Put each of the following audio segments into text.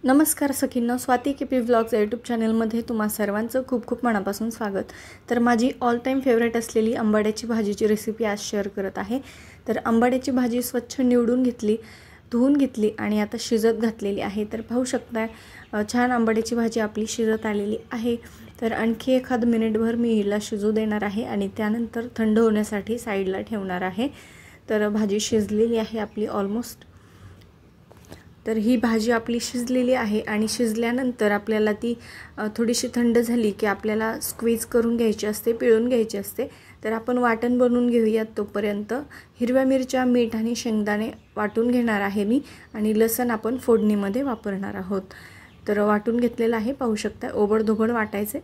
नमस्कार सखींनो, Swati KP vlogs YouTube चॅनलमध्ये तुम्हा सर्वांचं खूप खूप मनापासून स्वागत। तर माझी ऑल टाइम फेवरेट असलेली आंबाड्याची भाजीची रेसिपी आज शेअर करत आहे। तर आंबाड्याची भाजी स्वच्छ निवडून घेतली, धुवून घेतली आणि आता शिजत घातलेली आहे। तर पाहू शकता छान आंबाड्याची भाजी आपली शिजत आलेली आहे। तर आणखी एखाद मिनिटभर मी हिला शिजू देणार आहे आणि त्यानंतर थंड होण्यासाठी साईडला ठेवणार आहे। तर भाजी शिजलेली आहे आपली ऑलमोस्ट। तर ही भाजी आपली शिजलेली आहे आणि शिजल्यानंतर आपल्याला ती थोडीशी थंड झाली की आपल्याला स्क्वीज करून घ्यायची असते, पिळून घ्यायची असते। तर आपण वाटण बनवून घेऊयात। तोपर्यंत हिरव्या मिरच्या, मीठ आणि शेंगदाणे वाटून घेणार आहे मी आणि लसण आपण फोडणीमध्ये वापरणार आहोत। तर वाटून घेतलेलं आहे, पाहू शकता ओबडधोबड वाटायचे।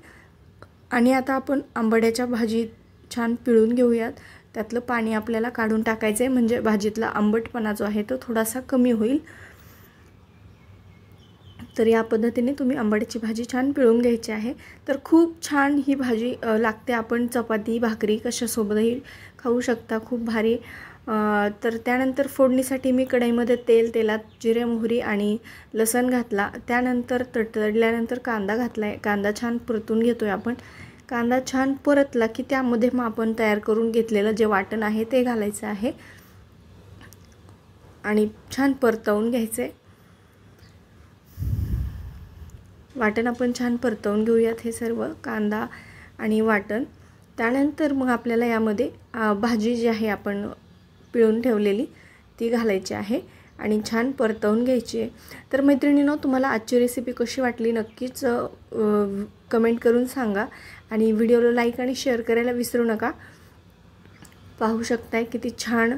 आणि आता आपण आंबाड्याच्या भाजी छान पिळून घेऊयात। त्यातलं पाणी आपल्याला काढून टाकायचं आहे, म्हणजे भाजीतला आंबटपणा जो आहे तो थोडासा कमी होईल। तर या पद्धतीने तुम्ही आंबाड्याची भाजी छान पिळून घ्यायची आहे। तर खूप छान ही भाजी लागते, आपण चपाती भाकरी कशासोबतही खाऊ शकता, खूप भारी। तर त्यानंतर फोडणीसाठी मी कढईमध्ये तेलात जिरे, मोहरी आणि लसण घातला। त्यानंतर तडल्यानंतर कांदा घातलाय। कांदा छान परतून घेतोय आपण। कांदा छान परतला की त्यामध्ये मग आपण तयार करून घेतलेलं जे वाटण आहे ते घालायचं आहे आणि छान परतवून घ्यायचे। वाटण आपण छान परतवून घेऊयात, हे सर्व कांदा आणि वाटण। त्यानंतर मग आपल्याला यामध्ये भाजी जी आहे आपण पिळून ठेवलेली ती घालायची आहे आणि छान परतवून घ्यायची आहे। तर मैत्रिणींनो, तुम्हाला आजची रेसिपी कशी वाटली नक्कीच कमेंट करून सांगा आणि व्हिडिओला लाईक आणि शेअर करायला विसरू नका। पाहू शकताय किती छान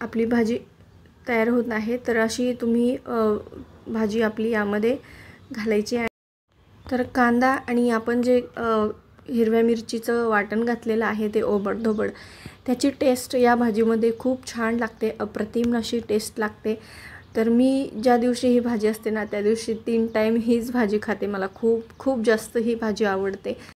आपली भाजी तयार होत आहे। तर अशी तुम्ही भाजी आपली यामध्ये घालायची आहे। तर कांदा आणि आपण जे हिरव्या मिरचीचं वाटण घातलेलं आहे ते ओबडधोबड, त्याची टेस्ट या भाजीमध्ये खूप छान लागते, अप्रतिम अशी टेस्ट लागते। तर मी ज्या दिवशी ही भाजी असते ना त्या दिवशी 3 टाइम हीच भाजी खाते। मला खूप खूप जास्त ही भाजी आवडते।